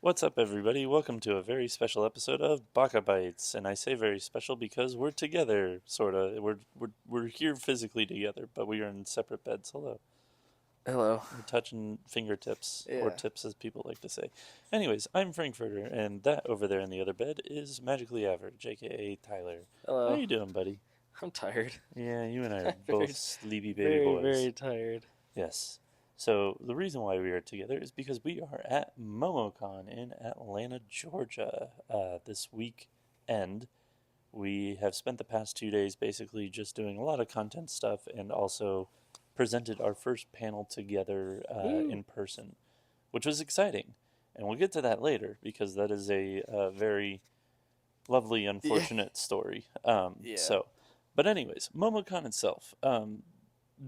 What's up, everybody? Welcome to a very special episode of BakaBites, and I say very special because we're together, sorta. We're here physically together, but we are in separate beds. Hello. Hello. We're touching fingertips, or Yeah. tips, as people like to say. Anyways, I'm Frankfurter, and that over there in the other bed is MagicallyAverage, aka Tyler. How Hello. you doing, buddy? I'm tired. Yeah, you and I are both very, sleepy baby very, boys. very tired. Yes. So the reason why we are together is because we are at MomoCon in Atlanta, Georgia, this weekend. We have spent the past 2 days basically just doing a lot of content stuff and also presented our first panel together Woo. in person, which was exciting. And we'll get to that later because that is a very lovely, Yeah. unfortunate story. Yeah. But anyways, MomoCon itself.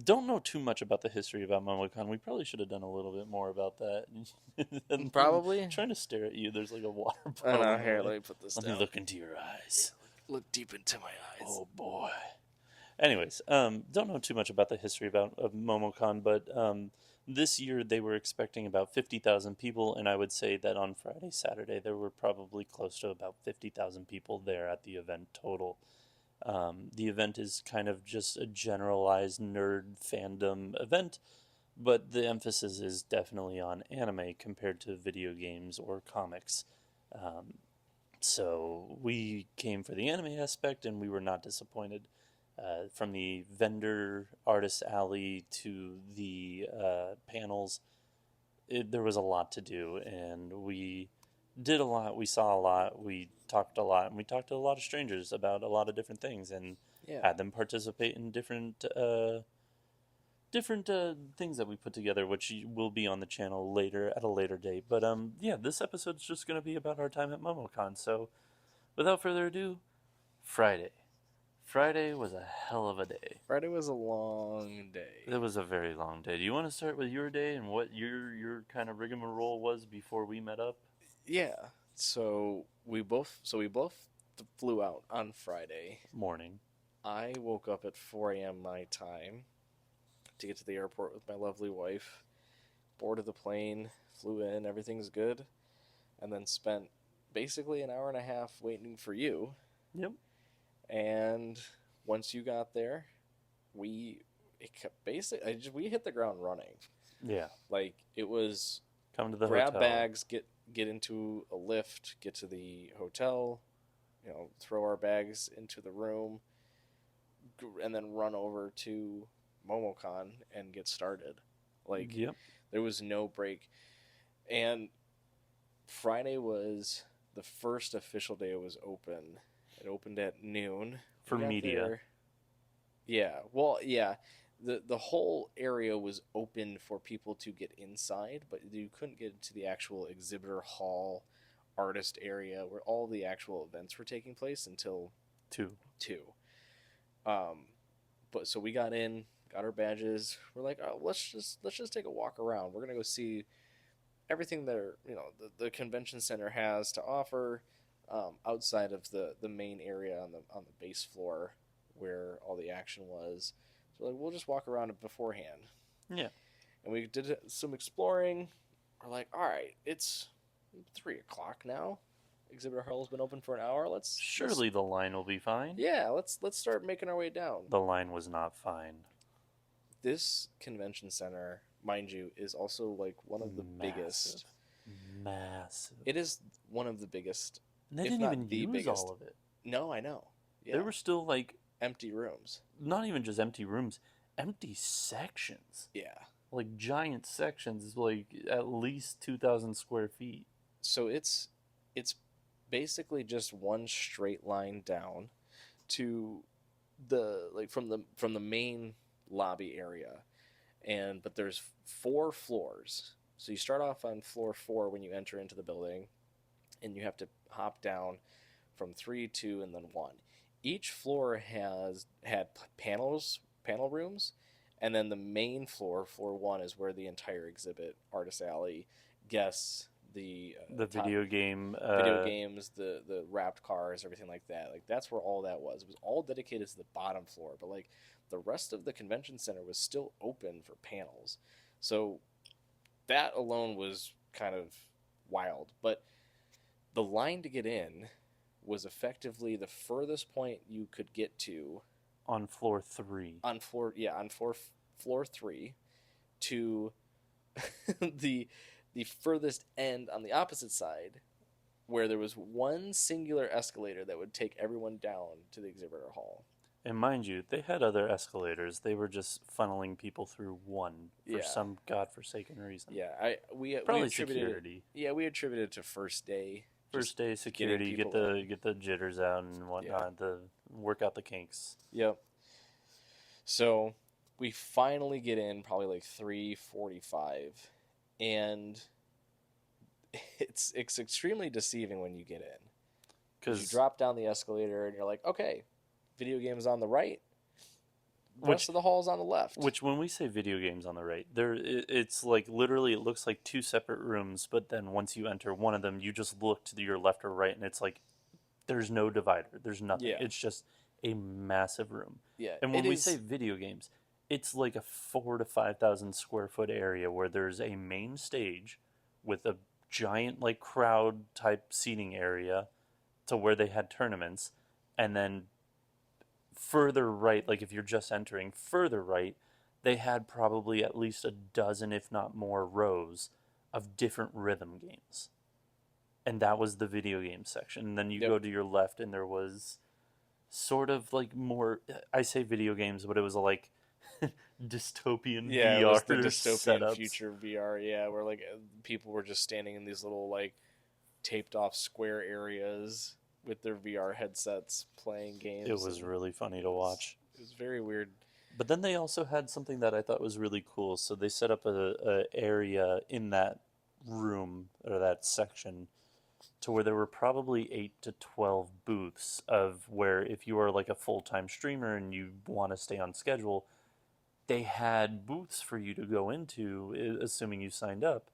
Don't know too much about the history about MomoCon. We probably should have done a little bit more about that. And I'm Probably. trying to stare at you. There's like a water I bottle know. in the Here, way. let me put this Let down. me look into your eyes. Look deep into my eyes. Oh boy. Anyways, don't know too much about the history of MomoCon, but this year they were expecting about 50,000 people, and I would say that on Friday, Saturday, there were probably close to about 50,000 people there at the event total. The event is kind of just a generalized nerd fandom event, but the emphasis is definitely on anime compared to video games or comics. Um, so we came for the anime aspect, and we were not disappointed. From the vendor artist alley to the panels, there was a lot to do, and we did a lot. We saw a lot. We talked a lot, and we talked to a lot of strangers about a lot of different things, and Yeah. had them participate in different things that we put together, which will be on the channel later at a later date. But yeah, this episode's just going to be about our time at MomoCon. So, without further ado, Friday. Friday was a hell of a day. Friday was a long day. It was a very long day. Do you want to start with your day and what your kind of rigmarole was before we met up? Yeah. So we both flew out on Friday. Morning. I woke up at 4 a.m. my time to get to the airport with my lovely wife. Boarded the plane, flew in, everything's good, and then spent basically an hour and a half waiting for you. Yep. And once you got there, we hit the ground running. Yeah. Like it was Come to the grab hotel. bags, get into a lift, get to the hotel, throw our bags into the room, and then run over to MomoCon and get started. Like Yep. there was no break. And Friday was the first official day it was open. It opened at noon. For We got media. there- Yeah. Well, yeah. The whole area was open for people to get inside, but you couldn't get into the actual exhibitor hall, artist area where all the actual events were taking place until 2. 2. But so we got in, got our badges. We're like, oh, let's just take a walk around. We're gonna go see everything that the convention center has to offer, outside of the main area on the base floor where all the action was. So like we'll just walk around it beforehand. Yeah. And we did some exploring. We're like, all right, it's 3 o'clock now. Exhibitor hall's been open for an hour. Surely the line will be fine. let's start making our way down. The line was not fine. This convention center, mind you, is also like one of the biggest. Massive. It is one of the biggest. And they if didn't not even the use biggest. all of it. No, I know. Yeah. There were still like empty rooms. not even just empty rooms, empty sections. Yeah. Like giant sections, like at least 2,000 square feet. So it's basically just one straight line down to from the main lobby area, but there's 4 floors. So you start off on floor 4 when you enter into the building, and you have to hop down from 3, 2, and then 1. Each floor had panel rooms, and then the main floor 1, is where the entire exhibit, artist alley, guests, the video games, the wrapped cars, everything like that. Like that's where all that was. It was all dedicated to the bottom floor, but like the rest of the convention center was still open for panels. So that alone was kind of wild. But the line to get in was effectively the furthest point you could get to On floor 3. on floor 3 to the furthest end on the opposite side, where there was one singular escalator that would take everyone down to the exhibitor hall. And mind you, they had other escalators. They were just funneling people through one for some godforsaken reason. Yeah, we attributed security. Yeah, we attributed it to first day. First day security, get the jitters out and whatnot, to work out the kinks. Yep. So we finally get in, probably like 3:45, and it's extremely deceiving when you get in, because you drop down the escalator and you're like, okay, video games on the right, rest of the hall's on the left. Which, when we say video games on the right, it's like literally, it looks like 2 separate rooms, but then once you enter one of them, you just look to your left or right, and it's like there's no divider, there's nothing. Yeah. It's just a massive room. Yeah. And when we say video games, it's like a 4,000 to 5,000 square foot area where there's a main stage with a giant like crowd type seating area to where they had tournaments, and then further right, like if you're just entering, further right, they had probably at least a dozen, if not more, rows of different rhythm games. And that was the video game section. And then you go to your left, and there was sort of like more, I say video games, but it was like dystopian VR. It was the dystopian setups. Future VR, where like people were just standing in these little like taped off square areas with their VR headsets playing games. It was really funny to watch. It was very weird. But then they also had something that I thought was really cool. So they set up a area in that room, or that section, to where there were probably 8 to 12 booths of where, if you are like a full-time streamer and you want to stay on schedule, they had booths for you to go into, assuming you signed up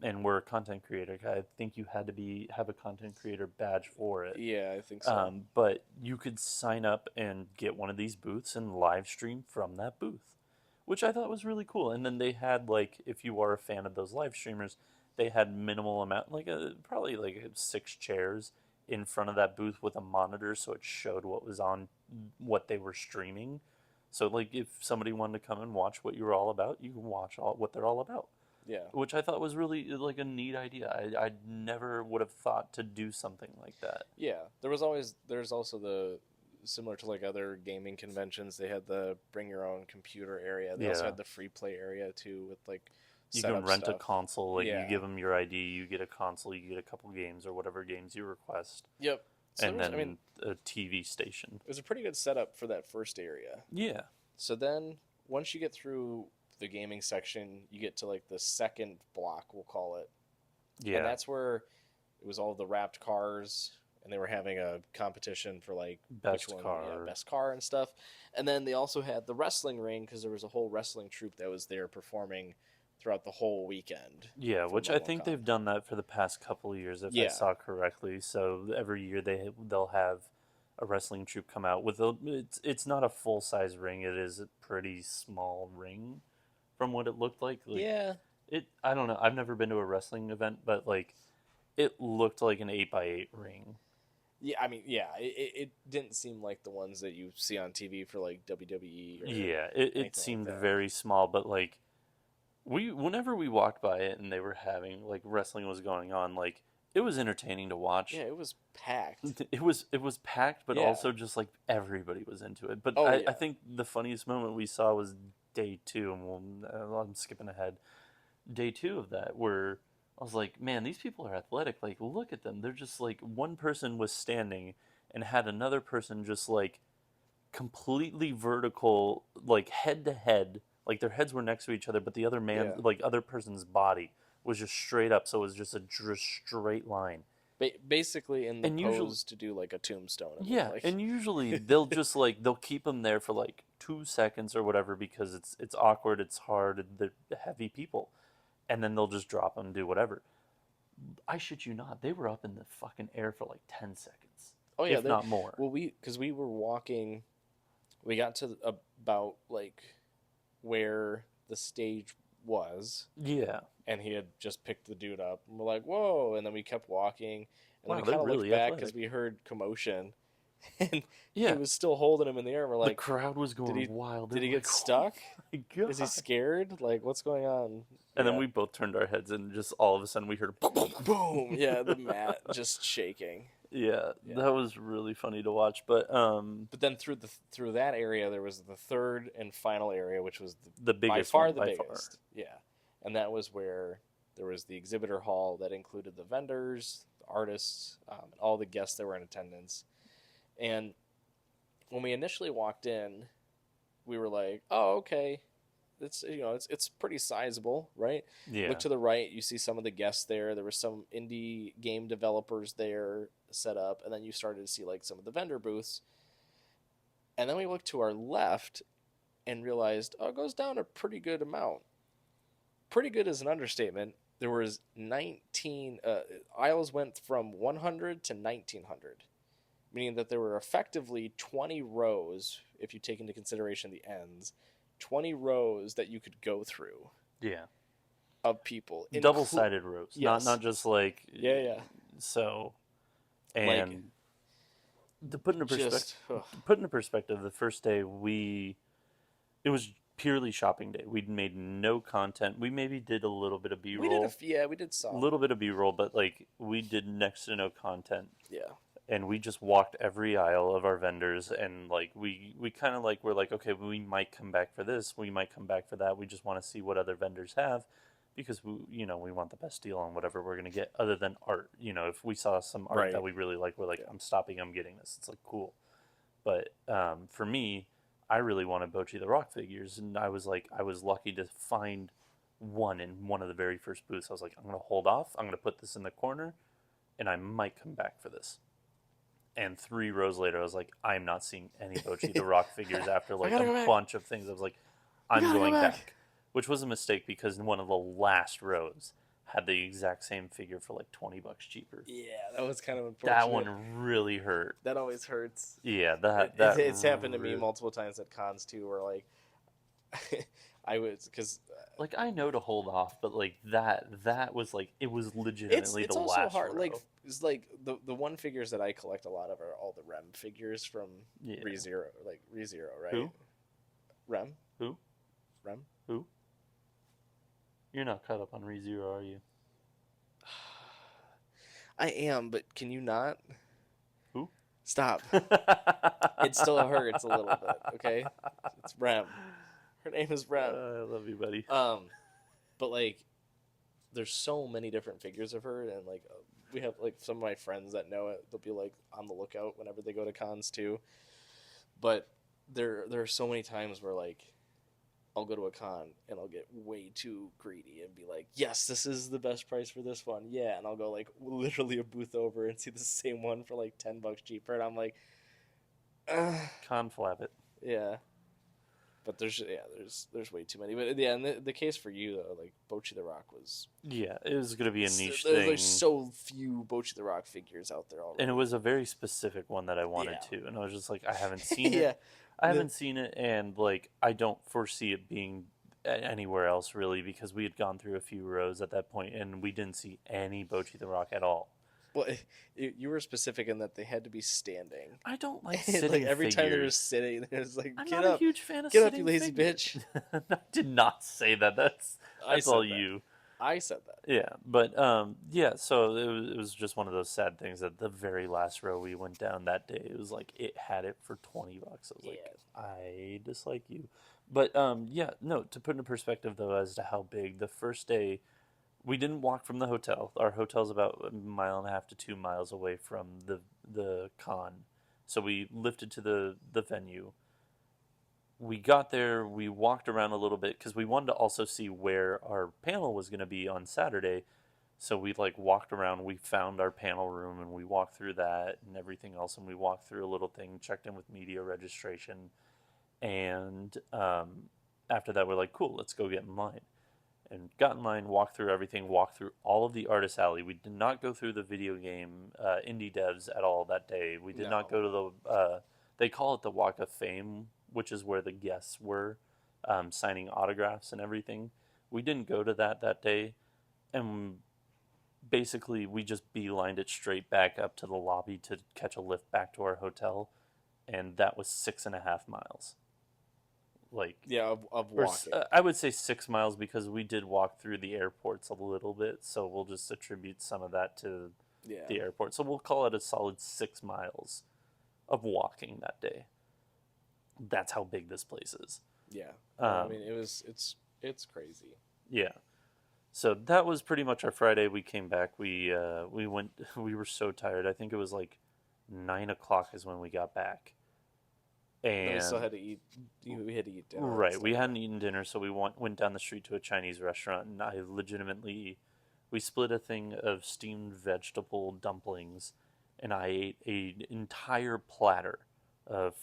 and were a content creator. I think you had to have a content creator badge for it. Yeah, I think so. But you could sign up and get one of these booths and live stream from that booth, which I thought was really cool. And then they had, like, if you are a fan of those live streamers, they had minimal amount, like probably like 6 chairs in front of that booth with a monitor, so it showed what was on, what they were streaming. So, like, if somebody wanted to come and watch what you were all about, you can watch what they're all about. Yeah. Which I thought was really, like, a neat idea. I never would have thought to do something like that. Yeah. There's also the, similar to like other gaming conventions, they had the bring your own computer area. They also had the free play area too, with like you can rent stuff. A console, like you give them your ID, you get a console, you get a couple games or whatever games you request. Yep. So and then a TV station. It was a pretty good setup for that first area. Yeah. So then once you get through the gaming section, you get to like the second block, we'll call it. Yeah. And that's where it was all the wrapped cars, and they were having a competition for like best car and stuff. And then they also had the wrestling ring, because there was a whole wrestling troupe that was there performing throughout the whole weekend. Yeah, which I think they've done that for the past couple of years, if I saw correctly. So every year they'll have a wrestling troupe come out with it's not a full size ring. It is a pretty small ring, from what it looked like. I don't know. I've never been to a wrestling event, but like it looked like an 8x8 ring. Yeah, I mean, it didn't seem like the ones that you see on TV for like WWE. It seemed very small, but like whenever we walked by it and they were having like wrestling was going on, like it was entertaining to watch. Yeah, it was packed. It was packed, but also just like everybody was into it. But I think the funniest moment we saw was day 2, and I'm skipping ahead. Day 2 of that, where I was like, man, these people are athletic. Like, look at them. They're just like, one person was standing and had another person just like completely vertical, like head to head. Like their heads were next to each other, but the other man, like other person's body was just straight up. So it was just a straight line. Basically in the pose to do like a tombstone. Yeah, and usually they'll just like, they'll keep them there for like 2 seconds or whatever, because it's awkward, it's hard, they're heavy people. And then they'll just drop them and do whatever. I shit you not, they were up in the fucking air for like 10 seconds. Oh yeah, if not more. Well, because we were walking, we got to about like where the stage was, Yeah. and he had just picked the dude up. And we're like, whoa! And then we kept walking, and then Wow, we they're kind of looked really back because athletic. we heard commotion, and he Yeah. was still holding him in the air. We're The like, crowd was did going wild. did They he were get like, stuck? oh my God. Is he scared? Like, what's going on? And then Yeah. we both turned our heads, and just all of a sudden we heard boom, boom, Boom! Yeah, the mat just shaking. Yeah, Yeah. that was really funny to watch. But But then through that area, there was the third and final area, which was the by biggest far one the by far. biggest. Yeah, and that was where there was the exhibitor hall that included the vendors, the artists, and all the guests that were in attendance. And when we initially walked in, we were like, "Oh, okay, it's pretty sizable, right?" Yeah. Look to the right, you see some of the guests there. There were some indie game developers there set up, and then you started to see like some of the vendor booths. And then we looked to our left and realized, oh, it goes down a pretty good amount. Pretty good is an understatement. There was 19 aisles went from 100 to 1900, meaning that there were effectively 20 rows, if you take into consideration the ends, 20 rows that you could go through. Yeah. Of people. Double-sided rows. Yes. Not just like... Yeah. So... And... Like, to put into perspective, the first day it was purely shopping day. We'd made no content. We maybe did a little bit of B-roll. We did some. A little bit of B-roll, but like we did next to no content. Yeah. And we just walked every aisle of our vendors, and like we kind of like we're like, okay, we might come back for this, we might come back for that. We just want to see what other vendors have, because we want the best deal on whatever we're gonna get, other than art. If we saw some art that we really like, we're like, I'm stopping, I'm getting this. It's like cool. But for me, I really wanted Bocchi the Rock figures, and I was lucky to find one in one of the very first booths. I was like, I'm gonna hold off. I'm gonna put this in the corner, and I might come back for this. And 3 rows later, I was like, I'm not seeing any Bocchi the Rock figures after like a bunch of things. I was like, I'm going back. Which was a mistake, because one of the last rows had the exact same figure for like $20 cheaper. Yeah, that was kind of unfortunate. That one really hurt. That always hurts. Yeah, it's happened to me multiple times at cons too, where like I was, because like I know to hold off, but like that was like, it was legitimately it's the also last hard. row. Like it's like the one figures that I collect a lot of are all the Rem figures from ReZero, right? Who? Rem. Who? Rem. Who? You're not caught up on ReZero, are you? I am, but can you not? Who? Stop. It still hurts a little bit, okay? It's Rem. Her name is Rem. I love you, buddy. But like, there's so many different figures of her, and like, we have like some of my friends that know it. They'll be like on the lookout whenever they go to cons too. But there are so many times where like, I'll go to a con and I'll get way too greedy and be like, yes, this is the best price for this one. Yeah. And I'll go like literally a booth over and see the same one for like $10 cheaper. And I'm like, Conflap it. Yeah. But there's way too many. But yeah, and the case for you though, like Bocchi the Rock was. Yeah, it was gonna be a niche thing. There's so few Bocchi the Rock figures out there already. And it was a very specific one that I wanted to, and I was just like, I haven't seen Yeah. it. I haven't seen it, and like I don't foresee it being anywhere else really, because we had gone through a few rows at that point, and we didn't see any Bocchi the Rock at all. Well, you were specific in that they had to be standing. I don't like sitting like every figures. time they were sitting, it was like, I'm get not up, a huge fan of get sitting up, you lazy figures. bitch. I did not say that. That's all you. I said that. Yeah, but yeah. So it was just one of those sad things that the very last row we went down that day, it was like it had it for $20. I was like, I dislike you. But yeah, no. To put into perspective though, as to how big the first day. We didn't walk from the hotel. Our hotel's about 1.5 miles to 2 miles away from the con. So we lifted to the venue. We got there, we walked around a little bit, because we wanted to also see where our panel was going to be on Saturday. So we like walked around, we found our panel room, and we walked through that and everything else. And we walked through a little thing, checked in with media registration. And after that, we're like, cool, let's go get in line. And got in line, walked through everything, walked through all of the Artist Alley. We did not go through the video game indie devs at all that day. We did not go to the, they call it the Walk of Fame, which is where the guests were signing autographs and everything. We didn't go to that day, and basically we just beelined it straight back up to the lobby to catch a lift back to our hotel, and that was 6.5 miles. Like, Yeah, of or walking. I would say 6 miles because we did walk through the airports a little bit, so we'll just attribute some of that to Yeah. the airport. So we'll call it a solid 6 miles of walking that day. That's how big this place is. Yeah. I mean, it's crazy. Yeah. So that was pretty much our Friday. We came back. We went. We were so tired. I think it was like 9 o'clock is when we got back. And we And still had to eat. We had to eat dinner. and right, stuff. we hadn't eaten dinner, so we went down the street to a Chinese restaurant, and I legitimately, we split a thing of steamed vegetable dumplings, and I ate an entire platter of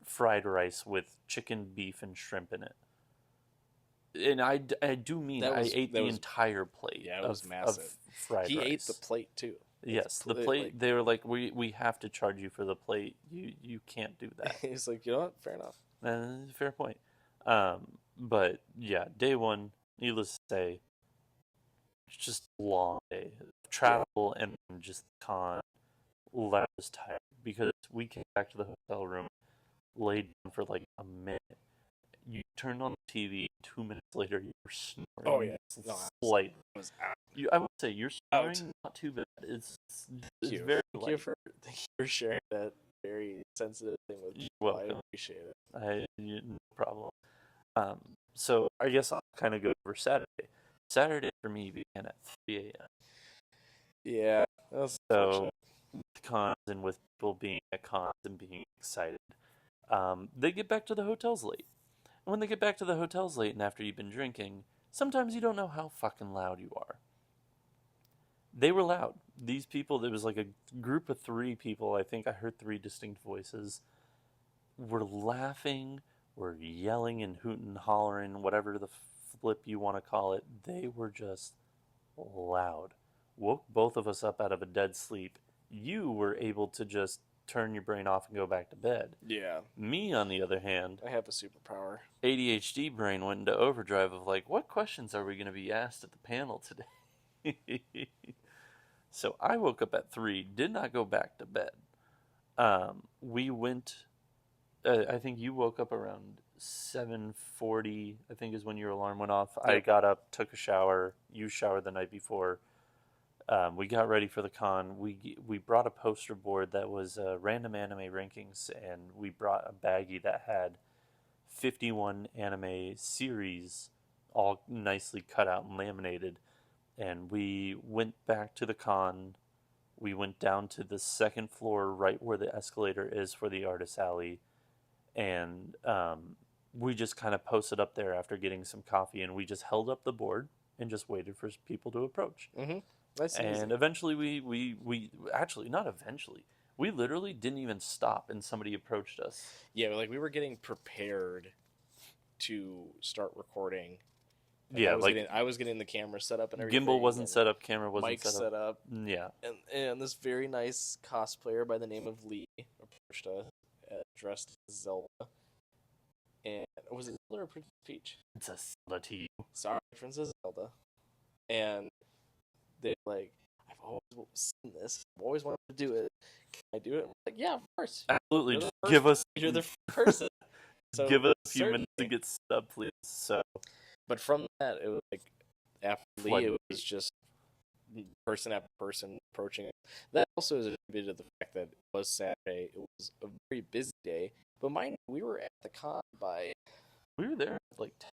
fried rice with chicken, beef, and shrimp in it. And I do mean I ate the entire plate. Yeah, it was massive. Of fried rice. He ate the plate too. Yes, the plate. Like, they were like, we have to charge you for the plate. You can't do that. He's like, you know what? Fair enough. Fair point. But yeah, day one, needless to say, it's just a long day of travel and just con. I was tired because we came back to the hotel room, laid down for like a minute. You turned on the TV. 2 minutes later, you were snoring. Oh yeah, slightly. I would say you're snoring out. not too bad. It's very thank you for sharing that very sensitive thing with me. I appreciate it. No problem. So I guess I'll kind of go over Saturday. Saturday for me began at 3 a.m. Yeah, that's so with cons and with people being at cons and being excited, they get back to the hotels late. And when they get back to the hotels late and after you've been drinking, sometimes you don't know how fucking loud you are. They were loud. These people, there was like a group of 3 people, I think I heard 3 distinct voices, were laughing, were yelling and hooting and hollering, whatever the flip you want to call it. They were just loud. Woke both of us up out of a dead sleep. You were able to just turn your brain off and go back to bed. Yeah. Me, on the other hand, I have a superpower. ADHD brain went into overdrive of like, what questions are we going to be asked at the panel today? So I woke up at 3, did not go back to bed. We went, I think you woke up around 7:40, I think is when your alarm went off. Yep. I got up, took a shower. You showered the night before. We got ready for the con. We brought a poster board that was random anime rankings, and we brought a baggie that had 51 anime series all nicely cut out and laminated. And we went back to the con. We went down to the second floor right where the escalator is for the artist alley. And we just kind of posted up there after getting some coffee, and we just held up the board and just waited for people to approach. Mm-hmm. That's and easy. Eventually we actually, not eventually, we literally didn't even stop and somebody approached us. Yeah, like we were getting prepared to start recording. Yeah, I was getting the camera set up and everything. Gimbal wasn't set up, camera wasn't mic set up. Yeah. And this very nice cosplayer by the name of Lee approached us, dressed as Zelda. And was it Zelda or Princess Peach? Princess Zelda to you. Sorry, Princess Zelda. And they're like, I've always seen this. I've always wanted to do it. Can I do it? I'm like, yeah, of course. Absolutely. Just give us. You're the first person. So give us a few minutes to get set up, please. So. But from that, it was like, after Lee, it was just person after person approaching it. That also is attributed to the fact that it was Saturday. It was a very busy day. But mind you, we were at the con by... We were there at like 10.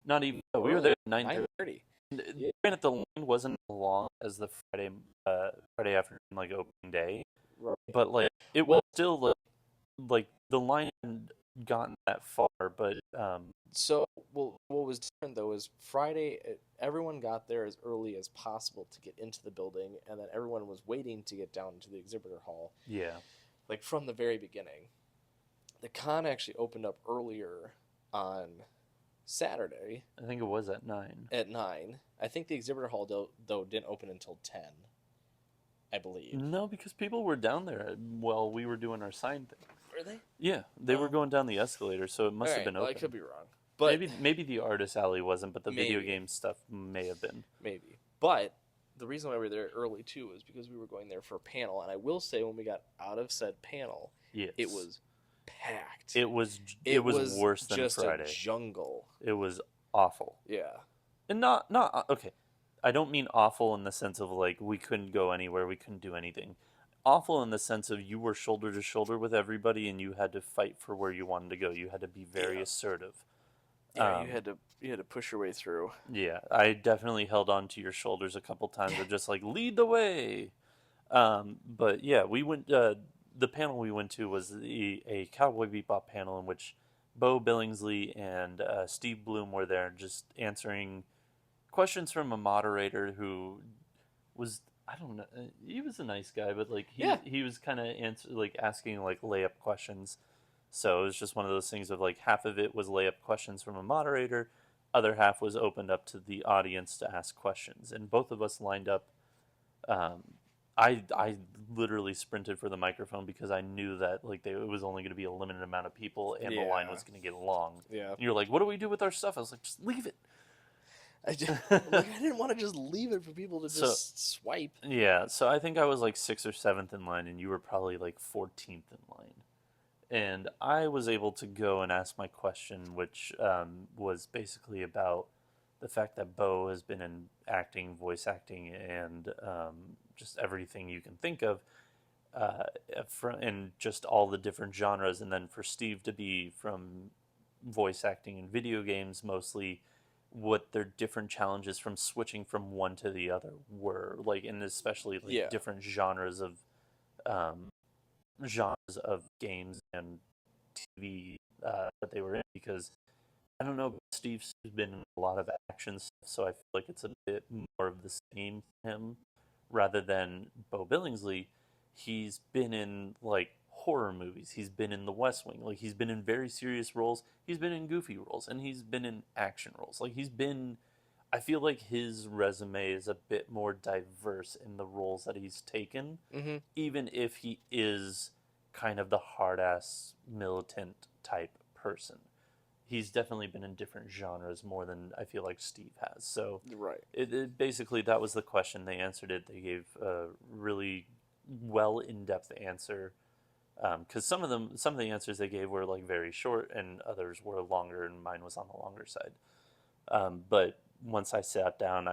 Not even... No, we were there at 9:30. Yeah. Granted, the line wasn't as long as the Friday afternoon, like, opening day. Right. But, like, it was still, like the line hadn't gotten that far, but... So, what was different, though, is Friday, everyone got there as early as possible to get into the building, and then everyone was waiting to get down to the exhibitor hall. Yeah. Like, from the very beginning. The con actually opened up earlier on Saturday. I think it was at 9. At 9. I think the exhibitor hall, though didn't open until 10, I believe. No, because people were down there while we were doing our sign thing. Were they? Yeah, they were going down the escalator, so it must have been open. I could be wrong. But maybe the artist alley wasn't, but the video maybe, game stuff may have been. maybe. But the reason why we were there early too is because we were going there for a panel, and I will say when we got out of said panel, Yes. it was packed. It was was worse than just Friday. a jungle. It was awful. Yeah. And not okay. I don't mean awful in the sense of like we couldn't go anywhere, we couldn't do anything. Awful in the sense of you were shoulder to shoulder with everybody and you had to fight for where you wanted to go. You had to be very assertive. Yeah, you had to push your way through. Yeah, I definitely held on to your shoulders a couple times of just like lead the way. But yeah, we went. The panel we went to was a Cowboy Bebop panel in which Bo Billingsley and Steve Bloom were there, just answering questions from a moderator who was, I don't know, he was a nice guy, but like he was kind of asking like layup questions. So it was just one of those things of like half of it was layup questions from a moderator, other half was opened up to the audience to ask questions, and both of us lined up. Um, I literally sprinted for the microphone because I knew that it was only going to be a limited amount of people and the line was going to get long. Yeah. And you're like, what do we do with our stuff? I was like, just leave it. I didn't want to just leave it for people to just swipe. Yeah, so I think I was like 6th or 7th in line, and you were probably like 14th in line. And I was able to go and ask my question, which was basically about the fact that Bo has been in acting, voice acting, and just everything you can think of, and just all the different genres. And then for Steve to be from voice acting in video games mostly, what their different challenges from switching from one to the other were, like, and especially like different um, genres of games and TV that they were in, because I don't know, Steve's been in a lot of action stuff, so I feel like it's a bit more of the same for him rather than Bo Billingsley. He's been in like horror movies, he's been in The West Wing, like he's been in very serious roles, he's been in goofy roles, and he's been in action roles. Like I feel like his resume is a bit more diverse in the roles that he's taken, even if he is kind of the hard ass militant type person. He's definitely been in different genres more than I feel like Steve has. So basically that was the question. They answered it. They gave a really well in-depth answer, because some of the answers they gave were like very short and others were longer, and mine was on the longer side. But once I sat down,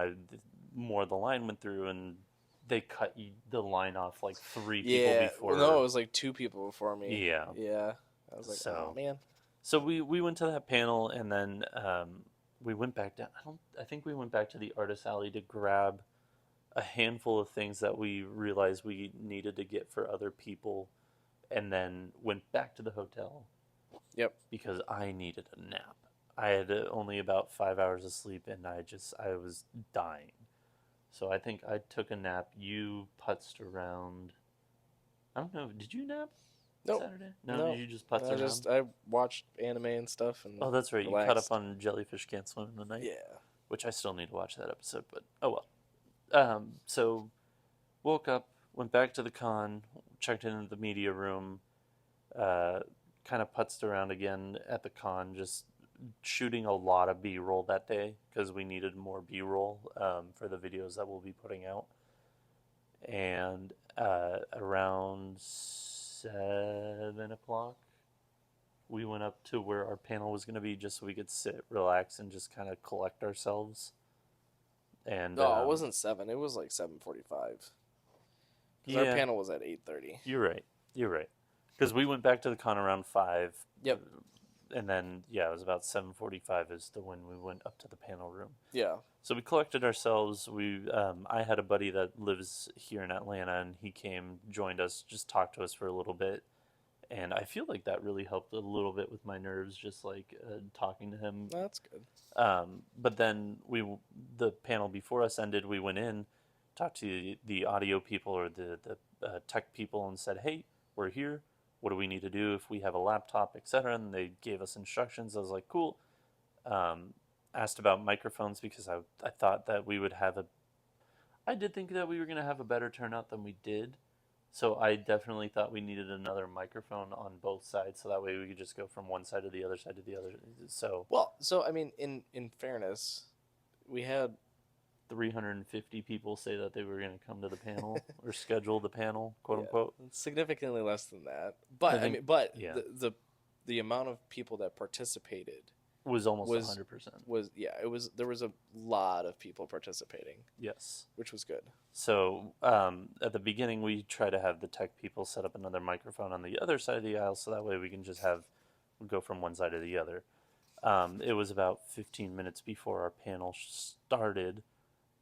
more of the line went through, and they cut the line off like 3 people before. Well, no, it was like 2 people before me. Yeah. I was like, oh man. So we went to that panel, and then we went back down. I think we went back to the artist alley to grab a handful of things that we realized we needed to get for other people, and then went back to the hotel. Yep. Because I needed a nap. I had only about 5 hours of sleep, and I was dying. So I think I took a nap. You putzed around. I don't know. Did you nap? Nope. Saturday? No, did you just putz around? I watched anime and stuff. And that's right. relaxed. You caught up on Jellyfish Can't Swim in the Night. Yeah. Which I still need to watch that episode, but oh well. So woke up, went back to the con, checked into the media room, kind of putzed around again at the con, just shooting a lot of B-roll that day because we needed more B-roll for the videos that we'll be putting out. And around 7 o'clock, we went up to where our panel was going to be just so we could sit, relax, and just kind of collect ourselves. And no, it wasn't 7. It was like 7:45. Because our panel was at 8:30. You're right. Because we went back to the con around 5. Yep. And then, it was about 7:45 as to when we went up to the panel room. Yeah. So we collected ourselves. I had a buddy that lives here in Atlanta, and he came, joined us, just talked to us for a little bit. And I feel like that really helped a little bit with my nerves, just like talking to him. That's good. But then the panel before us ended, we went in, talked to the audio people or the tech people, and said, hey, we're here. What do we need to do if we have a laptop, etc.? And they gave us instructions. I was like, cool. Asked about microphones because I thought that we would have I did think that we were going to have a better turnout than we did. So I definitely thought we needed another microphone on both sides, so that way we could just go from one side to the other side to the other. So Well, so I mean, in fairness, we had 350 people say that they were going to come to the panel or schedule the panel, quote yeah, unquote. significantly less than that. I But I think, mean, but yeah, the amount of people that participated was almost was 100%. yeah, it was there was a lot of people participating, Yes. which was good. So at the beginning, we try to have the tech people set up another microphone on the other side of the aisle, so that way we can just go from one side to the other. It was about 15 minutes before our panel started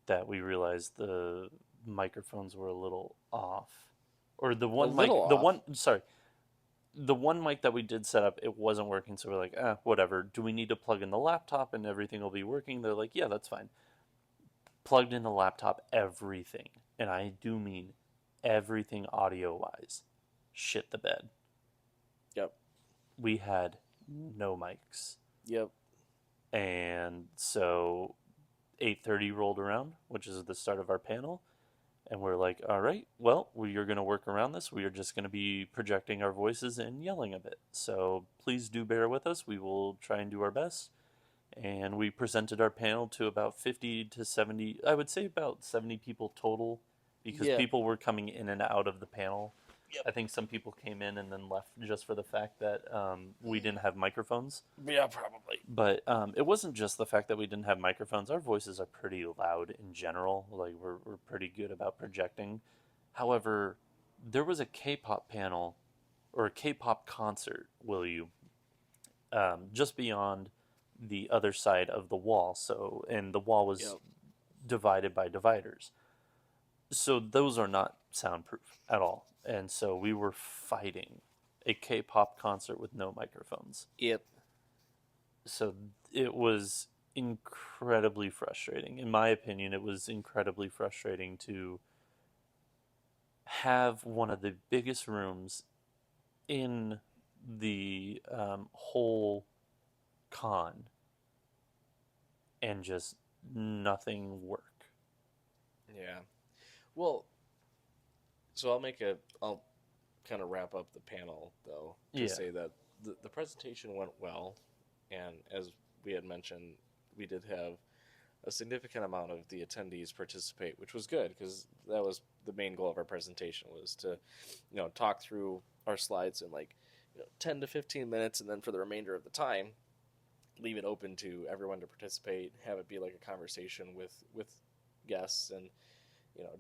that we realized the microphones were a little off, or the A one little mic, the off. one, sorry, the one mic that we did set up, it wasn't working. So we're like, whatever. Do we need to plug in the laptop and everything will be working? They're like, yeah, that's fine. Plugged in the laptop, everything, and I do mean everything audio wise, shit the bed. Yep. We had no mics. Yep. And so 8:30 rolled around, which is the start of our panel, and we're like, all right, well, we are going to work around this. We are just going to be projecting our voices and yelling a bit. So please do bear with us. We will try and do our best. And we presented our panel to about 50 to 70, I would say about 70 people total, because Yeah. people were coming in and out of the panel. Yep. I think some people came in and then left just for the fact that we didn't have microphones. Yeah, probably. But it wasn't just the fact that we didn't have microphones. Our voices are pretty loud in general. Like, we're pretty good about projecting. However, there was a K-pop panel or a K-pop concert, will you, just beyond the other side of the wall. So, and the wall was Yep. divided by dividers. So those are not soundproof at all. And so we were fighting a K-pop concert with no microphones. Yep. So it was incredibly frustrating. In my opinion, it was incredibly frustrating to have one of the biggest rooms in the whole con and just nothing work. Yeah. Well, so I'll kind of wrap up the panel though to Yeah. say that the presentation went well, and as we had mentioned, we did have a significant amount of the attendees participate, which was good because that was the main goal of our presentation, was to, talk through our slides in 10 to 15 minutes, and then for the remainder of the time, leave it open to everyone to participate, have it be like a conversation with guests, and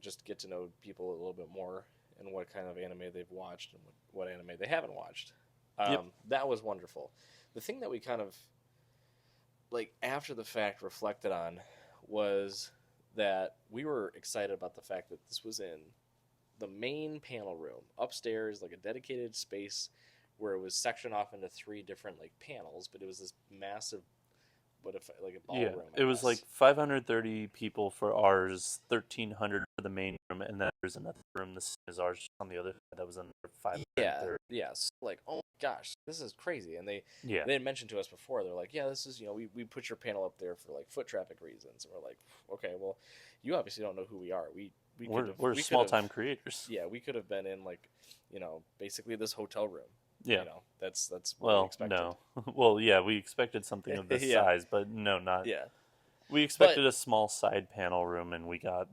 just get to know people a little bit more and what kind of anime they've watched and what anime they haven't watched. Yep. That was wonderful. The thing that we kind of after the fact reflected on was that we were excited about the fact that this was in the main panel room upstairs, like a dedicated space where it was sectioned off into 3 different panels, but it was this massive, like a ballroom. It was like 530 people for ours, 1,300 for the main room, and then there's another room the same as ours on the other side that was another 530. Yeah. So oh my gosh, this is crazy. And they Yeah. had mentioned to us before, they're like, yeah, this is, we put your panel up there for foot traffic reasons. And we're like, okay, well, you obviously don't know who we are. We're small time creators. Yeah, we could have been in basically this hotel room. Yeah. That's what we Well, expected. no. Well, yeah, we expected something of this Yeah. size, but no, not. Yeah. We expected a small side panel room, and we got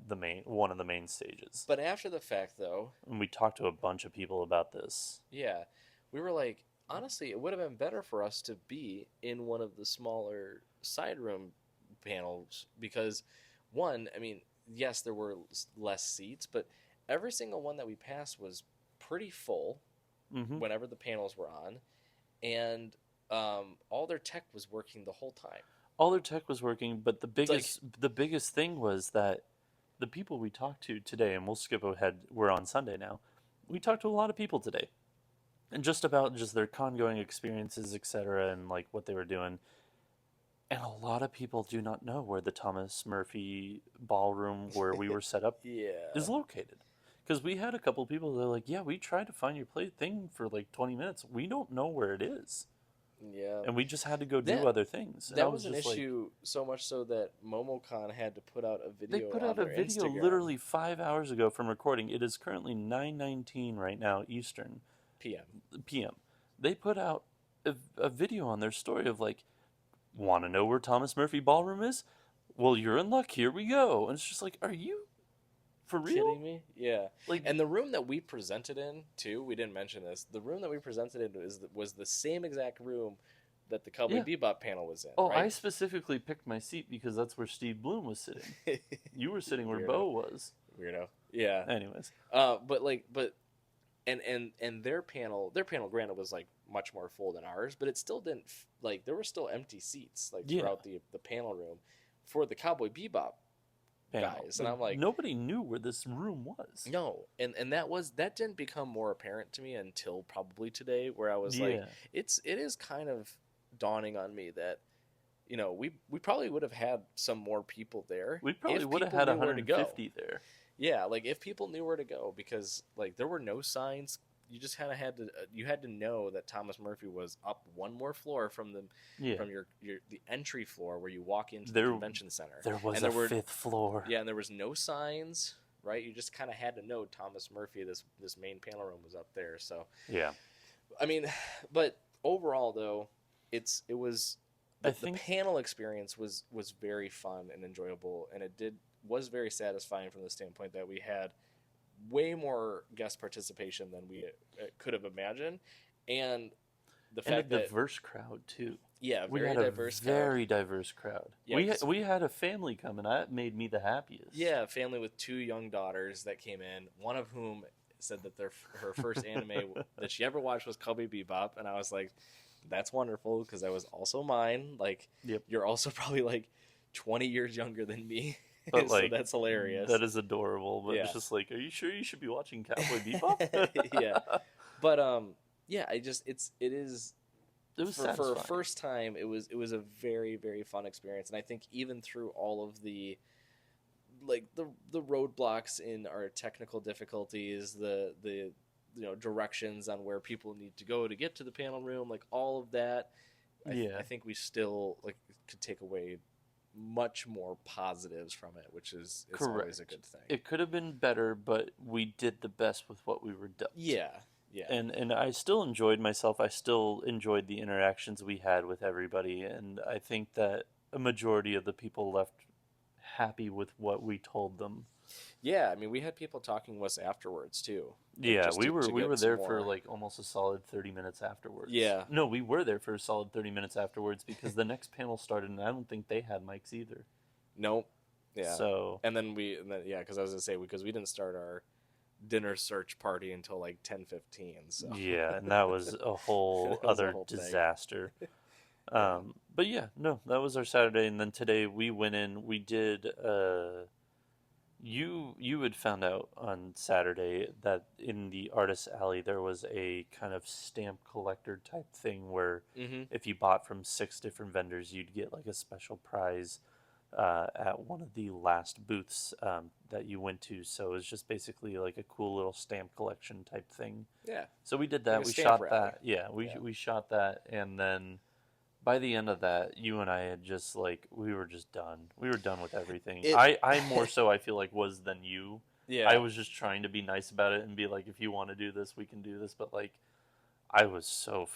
one of the main stages. But after the fact, though, And we talked to a bunch of people about this. yeah, we were like, honestly, it would have been better for us to be in one of the smaller side room panels because, one, I mean, yes, there were less seats, but every single one that we passed was pretty full whenever the panels were on, and all their tech was working the whole time. All their tech was working, but the biggest thing was that the people we talked to today, and we'll skip ahead, we're on Sunday now. We talked to a lot of people today, and just about just their con-going experiences, etc., and what they were doing. And a lot of people do not know where the Thomas Murphy ballroom where we were set up is located. Because we had a couple people that are like, yeah, we tried to find your thing for 20 minutes. We don't know where it is. Yeah. and we just had to go do That other things. And I that was was an just like, issue so much so that MomoCon had to put out a they video put on out a their video Instagram. literally 5 hours ago from recording. It is currently 9:19 right now Eastern PM. They put out a video on their story of like, want to know where Thomas Murphy Ballroom is? Well, you're in luck. Here we go. And it's just like, are you for real? Kidding me? Yeah. Like, And the room that we presented in, too, we didn't mention this. The room that we presented in was the same exact room that the Cowboy yeah. Bebop panel was in. Oh, right? I specifically picked my seat because that's where Steve Bloom was sitting. You were sitting where Weirdo. Bo was. Weirdo. Yeah. Anyways. And their panel granted was like much more full than ours, but it still didn't like there were still empty seats like throughout the panel room for the Cowboy Bebop guys, and I'm like, nobody knew where this room was. No, and that didn't become more apparent to me until probably today, where I was like, it is kind of dawning on me that we probably would have had some more people there. We probably would have had 150 there. Yeah, like if people knew where to go, because like there were no signs. You just kind of had to know that Thomas Murphy was up one more floor from your the entry floor where you walk into the convention center. There was a fifth floor. Yeah, and there was no signs, right? You just kind of had to know Thomas Murphy, this main panel room was up there. So yeah, I mean, but overall though, the panel experience was very fun and enjoyable, and was very satisfying from the standpoint that we had way more guest participation than we could have imagined, and the fact that diverse crowd too. Yeah, we had a very diverse crowd. Yeah, we had a family come, and that made me the happiest. Yeah, a family with 2 young daughters that came in, one of whom said that her first anime that she ever watched was Cowboy Bebop, and I was like, that's wonderful, because that was also mine. Like, You're also probably like 20 years younger than me. But so that's hilarious. That is adorable. But it's just like, are you sure you should be watching Cowboy Bebop? Yeah, but it was for satisfying. a first time. It was a very, very fun experience, and I think even through all of the roadblocks in our technical difficulties, the directions on where people need to go to get to the panel room, like all of that, I think we still could take away much more positives from it, which is always a good thing. It could have been better, but we did the best with what we were dealt. Yeah. And I still enjoyed myself. I still enjoyed the interactions we had with everybody, and I think that a majority of the people left happy with what we told them. Yeah, I mean, we had people talking to us afterwards too. Yeah, we were there for like almost a solid 30 minutes afterwards. Yeah. No, we were there for a solid 30 minutes afterwards because the next panel started, and I don't think they had mics either. Nope. Yeah. So. And then because I was gonna say, because we didn't start our dinner search party until like 10:15. So. Yeah, and that was a whole other disaster. But yeah, no, that was our Saturday, and then today we went in. We did. You had found out on Saturday that in the Artist Alley there was a kind of stamp collector type thing where if you bought from 6 different vendors, you'd get like a special prize at one of the last booths that you went to. So it was just basically like a cool little stamp collection type thing. Yeah. So we did that. Like we shot that. Yeah, we shot that, and then by the end of that, you and I had just we were just done. We were done with everything. I more so I feel like was than you. Yeah. I was just trying to be nice about it and be like, if you want to do this, we can do this. But I was so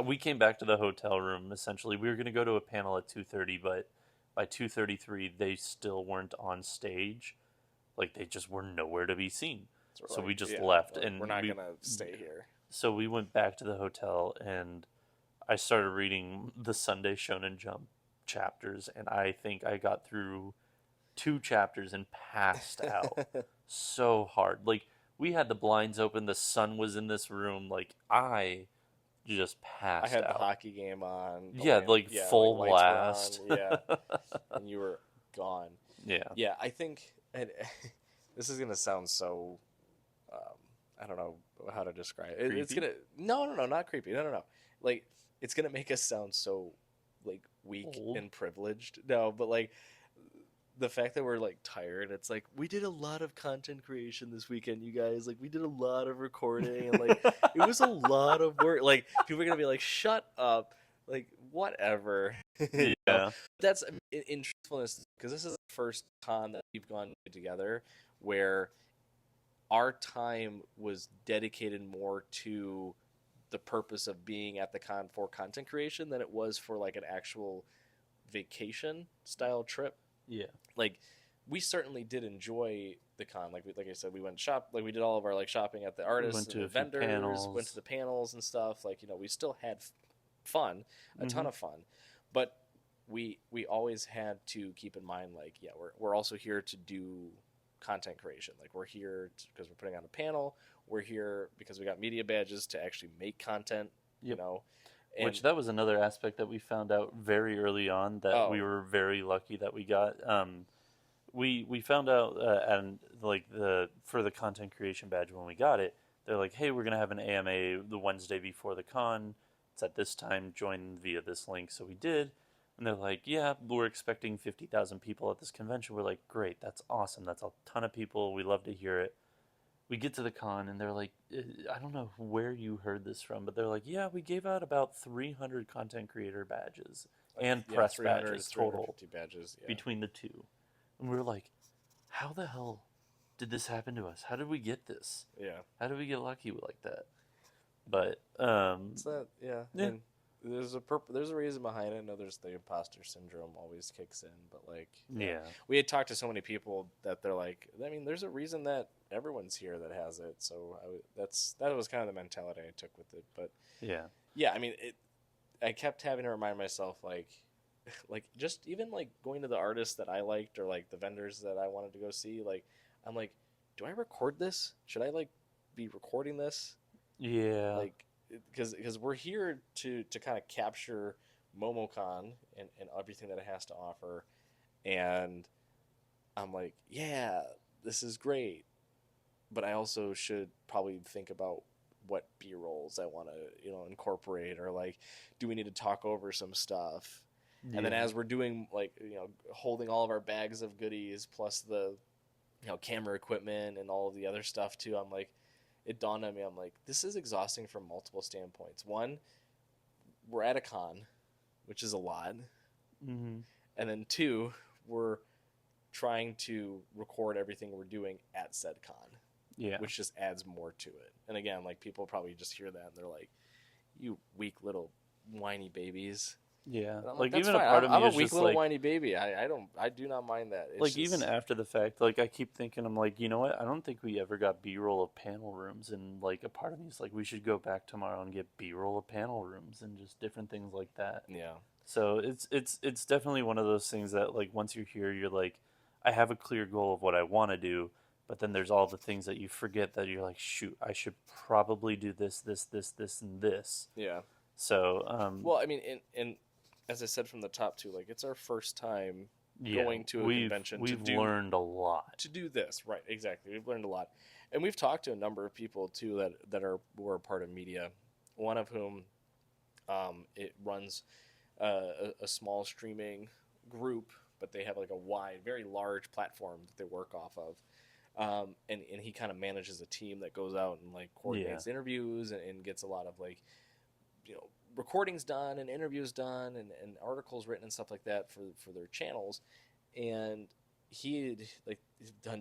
we came back to the hotel room. Essentially, we were going to go to a panel at 2:30, but by 2:33, they still weren't on stage. They just were nowhere to be seen. So we just left, and we're not going to stay here. So we went back to the hotel, and I started reading the Sunday Shonen Jump chapters, and I think I got through 2 chapters and passed out so hard. We had the blinds open, the sun was in this room, I just passed out. I had the hockey game on. Full blast. Yeah, and you were gone. Yeah. Yeah, I think this is going to sound so, I don't know how to describe it. Creepy? It's going to, no, not creepy. No. It's going to make us sound so, weak old and privileged. No, but, the fact that we're like tired, it's like we did a lot of content creation this weekend, you guys. Like we did a lot of recording, and like it was a lot of work. Like people are gonna be like, "Shut up!" Like whatever. Yeah. That's in truthfulness, because this is the first con that we've gone to together where our time was dedicated more to the purpose of being at the con for content creation than it was for like an actual vacation style trip. Yeah. Like we certainly did enjoy the con. Like I said, we went shop, like we did all of our like shopping at the artists and the vendors, went to the panels and stuff. Like, you know, we still had fun, a ton of fun, but we always had to keep in mind, like, yeah, we're also here to do content creation. Like we're here because we're putting on a panel. We're here because we got media badges to actually make content. You know, and which that was another aspect that we found out very early on that we were very lucky that we got. We found out and like for the content creation badge when we got it, they're like, hey, we're gonna have an AMA the Wednesday before the con. It's at this time. Join via this link. So we did. And they're like, yeah, we're expecting 50,000 people at this convention. We're like, great, that's awesome. That's a ton of people. We love to hear it. We get to the con, and they're like, I don't know where you heard this from, but they're like, yeah, we gave out about 300 content creator badges and press badges total badges, between the two. And we were like, how the hell did this happen to us? How did we get this? Yeah. How did we get lucky like that? But, it's that, yeah. And there's a reason behind it. I know there's the imposter syndrome always kicks in, but like, yeah, we had talked to so many people that they're like, I mean, there's a reason that everyone's here that has it. So that was kind of the mentality I took with it. But yeah, I mean, I kept having to remind myself, like just even like going to the artists that I liked or like the vendors that I wanted to go see. Like, I'm like, do I record this? Should I like be recording this? Yeah. Like, because we're here to kind of capture MomoCon and everything that it has to offer, and I'm like, yeah, this is great, but I also should probably think about what B-rolls I want to, you know, incorporate, or like, do we need to talk over some stuff? Yeah. And then as we're doing, like, you know, holding all of our bags of goodies plus the, you know, camera equipment and all of the other stuff too, I'm like, it dawned on me, I'm like, this is exhausting from multiple standpoints. One, we're at a con, which is a lot. Mm-hmm. And then two, we're trying to record everything we're doing at said con. Yeah. Which just adds more to it. And again, like, people probably just hear that and they're like, you weak little whiny babies. Yeah, like even fine. A part of me I'm is a weak just little like, whiny baby. I do not mind that. It's like, just, even after the fact, like, I keep thinking, I'm like, you know what? I don't think we ever got B-roll of panel rooms, and like a part of me is like, we should go back tomorrow and get B-roll of panel rooms and just different things like that. Yeah. So it's definitely one of those things that, like, once you're here, you're like, I have a clear goal of what I want to do, but then there's all the things that you forget that you're like, shoot, I should probably do this, and this. Yeah. So well, I mean, and as I said from the top too, like, it's our first time going to a convention. We've learned a lot to do this, right? Exactly, we've learned a lot, and we've talked to a number of people too that were a part of media. One of whom, it runs a small streaming group, but they have like a wide, very large platform that they work off of. And he kind of manages a team that goes out and like coordinates interviews and gets a lot of, like, you know, recordings done and interviews done and articles written and stuff like that for their channels. And he had, like,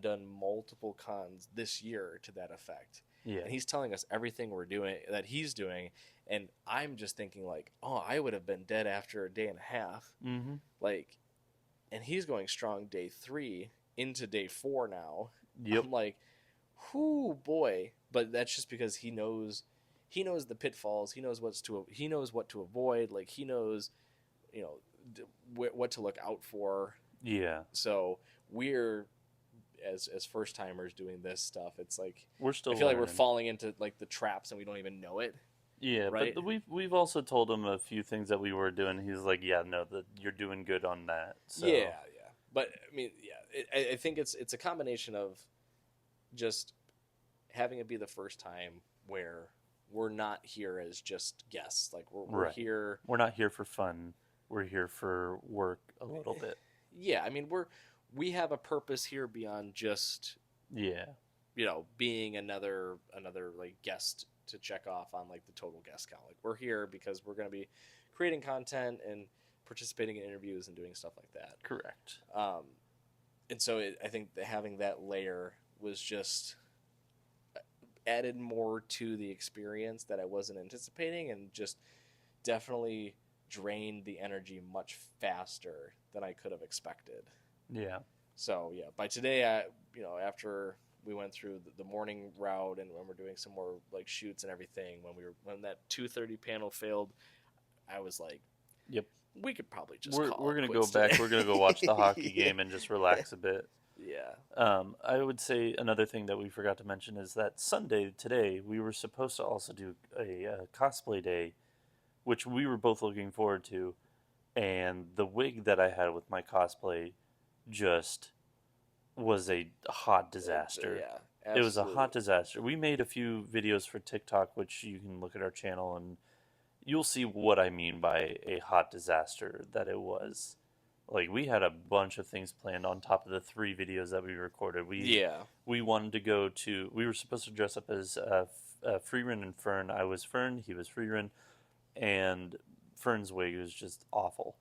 done multiple cons this year to that effect. Yeah. And he's telling us everything that he's doing, and I'm just thinking, like, oh, I would have been dead after a day and a half. Mm-hmm. Like, and he's going strong day 3 into day 4 now. Yep. I'm like, whoo, boy. But that's just because he knows the pitfalls. He knows what to avoid. Like, he knows, you know, what to look out for. Yeah. So we're, as first timers doing this stuff, it's like, we're still, I feel like we're falling into, like, the traps and we don't even know it. Yeah, right? But we've also told him a few things that we were doing. He's like, yeah, no, you're doing good on that. So. Yeah. But I mean, yeah, I think it's a combination of just having it be the first time where we're not here as just guests. Like, we're here. We're not here for fun. We're here for work a little bit. Yeah, I mean, we have a purpose here beyond just Yeah. being another like guest to check off on like the total guest count. Like we're here because we're going to be creating content and participating in interviews and doing stuff like that. Correct. And so I think that having that layer was just added more to the experience that I wasn't anticipating, and just definitely drained the energy much faster than I could have expected. Yeah. So yeah, by today, after we went through the morning route and when we're doing some more like shoots and everything, when that 2:30 panel failed, I was like, yep, we could probably just we're gonna go today. back. We're gonna go watch the hockey Yeah. game and just relax a bit. Yeah. I would say another thing that we forgot to mention is that Sunday today we were supposed to also do a cosplay day, which we were both looking forward to, and the wig that I had with my cosplay just was a hot disaster. Yeah. It was a Absolutely. hot disaster. We made a few videos for TikTok, which you can look at our channel and you'll see what I mean by a hot disaster that it was. Like we had a bunch of things planned on top of the 3 videos that we recorded. We wanted to go to. We were supposed to dress up as Freerin and Fern. I was Fern. He was Freerin, and Fern's wig was just awful.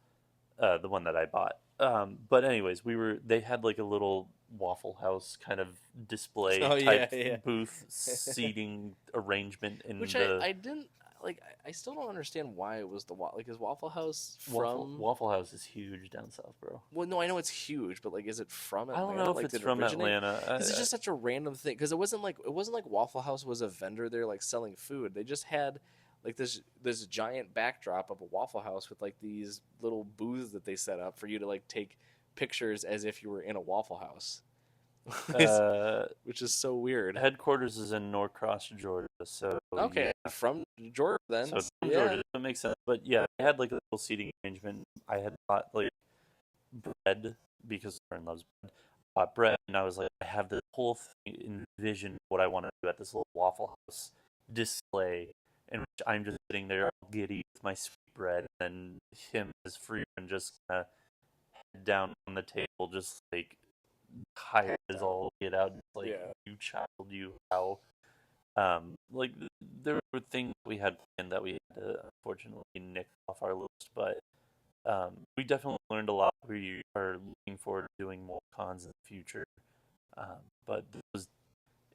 The one that I bought. But anyways, They had like a little Waffle House kind of display Oh yeah, type yeah. booth seating arrangement in Which the I didn't like. I still don't understand why it was is Waffle House from Waffle House is huge down south, bro. Well, no, I know it's huge, but like, is it from I Atlanta? don't know if Like, it's did it from originate? Atlanta. Because it's just such a random thing. Because it wasn't like Waffle House was a vendor there like selling food. They just had like this giant backdrop of a Waffle House with like these little booths that they set up for you to like take pictures as if you were in a Waffle House, which is so weird. Headquarters is in Norcross, Georgia. So Okay, yeah. from Georgia then. So it's from Yeah. Georgia. That makes sense. But yeah, I had like a little seating arrangement. I had bought like bread because Lauren loves bread. Bought bread, and I was like, I have this whole thing envisioned what I want to do at this little Waffle House display, in which I'm just sitting there all giddy with my sweet bread, and him as free and just kind of head down on the table, just like tired as all get out, just like Yeah. you child, you how. Like there were things we had planned that we had to unfortunately nick off our list, but we definitely learned a lot. We are looking forward to doing more cons in the future. But it was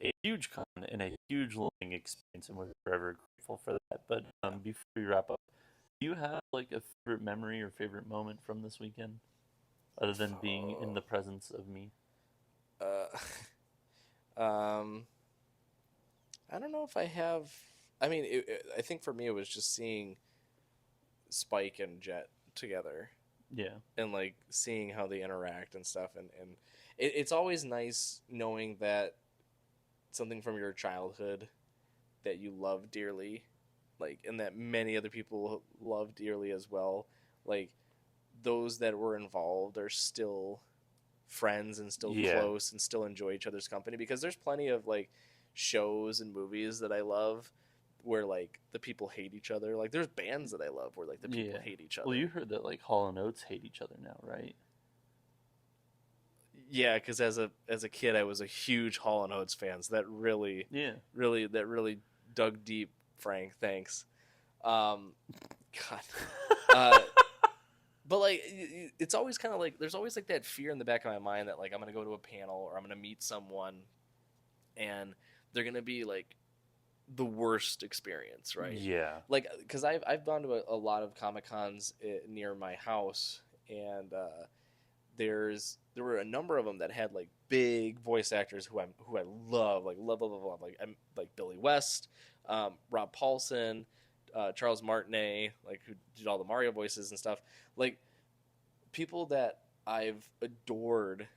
a huge con and a huge learning experience, and we're forever grateful for that. But before we wrap up, do you have like a favorite memory or favorite moment from this weekend, other than being in the presence of me? I don't know if I have. I mean, I think for me it was just seeing Spike and Jet together. Yeah. And like seeing how they interact and stuff, and it's always nice knowing that something from your childhood that you love dearly, like, and that many other people love dearly as well, like those that were involved are still friends and still close and still enjoy each other's company, because there's plenty of like shows and movies that I love where like the people hate each other. Like there's bands that I love where like the people hate each other. Well, you heard that like Hall and Oates hate each other now, right? Yeah, because as a kid I was a huge Hall and Oates fan. So that really dug deep. Frank, thanks. God. But like it's always kind of like there's always like that fear in the back of my mind that like I'm gonna go to a panel or I'm gonna meet someone and they're gonna be like the worst experience, right? Yeah. Like, because I've gone to a lot of Comic Cons near my house, and there were a number of them that had like big voice actors who I love, like Billy West, Rob Paulson, Charles Martinet, like who did all the Mario voices and stuff, like people that I've adored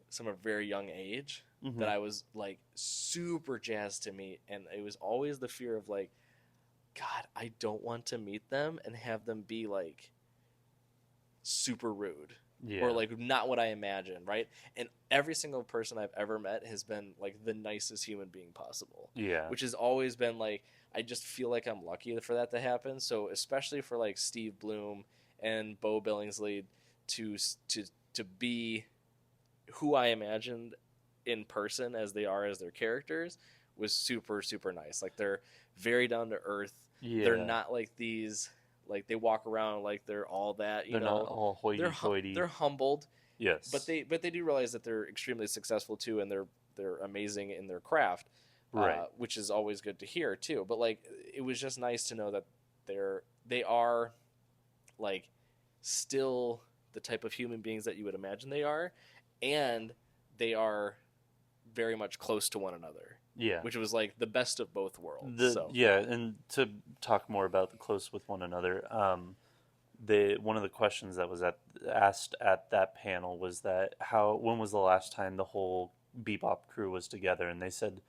from a very young age, that I was like super jazzed to meet, and it was always the fear of like, God, I don't want to meet them and have them be like super rude or like not what I imagined, right? And every single person I've ever met has been like the nicest human being possible. Yeah. Which has always been like, I just feel like I'm lucky for that to happen. So especially for like Steve Bloom and Bo Billingsley to be who I imagined in person as they are as their characters was super, super nice. Like, they're very down to earth. They're Yeah. not like these, like, they walk around like they're all that, They're not all hoity-toity. they're humbled, but Yes. they do realize that they're extremely successful too, and they're amazing in their craft, Right. which is always good to hear too. But like, it was just nice to know that they are like still the type of human beings that you would imagine they are, and they are very much close to one another. Yeah. Which was like the best of both worlds. Yeah, and to talk more about the close with one another, one of the questions that was asked at that panel was that when was the last time the whole Bebop crew was together, and they said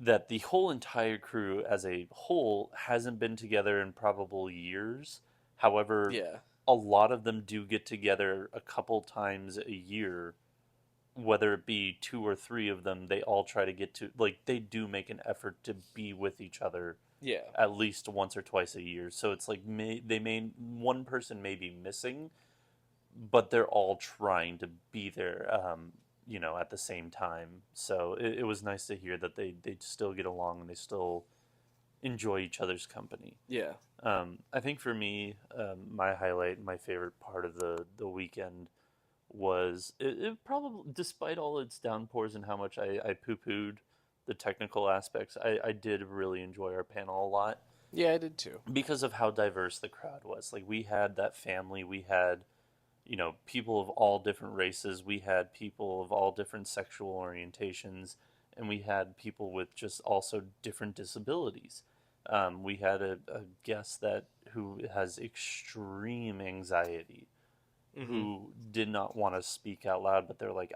that the whole entire crew as a whole hasn't been together in probable years. However, yeah, a lot of them do get together a couple times a year, whether it be two or three of them. They all try to get to, like, they do make an effort to be with each other yeah, at least once or twice a year. So it's like one person may be missing, but they're all trying to be there, at the same time. So it was nice to hear that they still get along and they still enjoy each other's company. yeah. I think for me, my highlight, my favorite part of the weekend was it probably, despite all its downpours and how much I poo-pooed the technical aspects, I did really enjoy our panel a lot Yeah, I did too. because of how diverse the crowd was. Like, we had that family, we had, people of all different races, we had people of all different sexual orientations, and we had people with just also different disabilities. We had a guest who has extreme anxiety, who did not want to speak out loud, but they're like,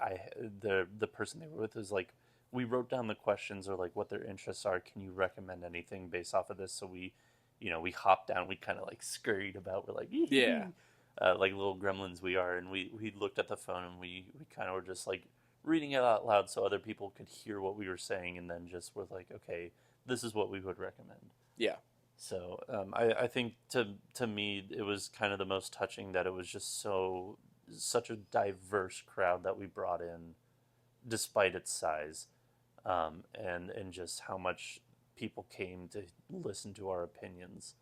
the person they were with is like, we wrote down the questions or like what their interests are. Can you recommend anything based off of this? So we hopped down. We kind of like scurried about. We're like, Yeah. like little gremlins we are, and we looked at the phone and we kind of were just like reading it out loud so other people could hear what we were saying, and then just were like, okay, this is what we would recommend. Yeah. So I think to me it was kind of the most touching that it was just such a diverse crowd that we brought in, despite its size, and just how much people came to listen to our opinions.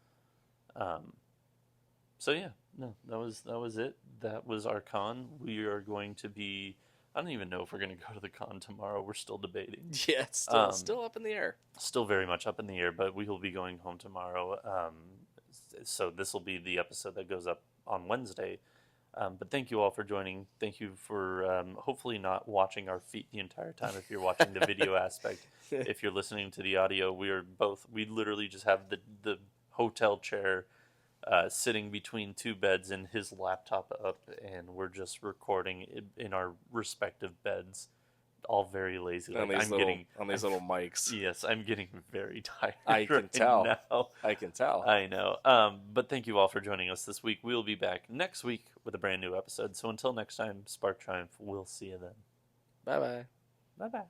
So yeah, no, that was it. That was our con. We are going to be. I don't even know if we're going to go to the con tomorrow. We're still debating. Yeah, it's still up in the air. Still very much up in the air, but we will be going home tomorrow. So this will be the episode that goes up on Wednesday. But thank you all for joining. Thank you for hopefully not watching our feet the entire time if you're watching the video aspect. If you're listening to the audio, we literally just have the hotel chair sitting between two beds and his laptop up, and we're just recording in our respective beds, all very lazy. On these little mics. Yes, I'm getting very tired. I can tell. Now. I can tell. I know. But thank you all for joining us this week. We'll be back next week with a brand new episode. So until next time, Spark Triumph. We'll see you then. Bye-bye. Bye-bye.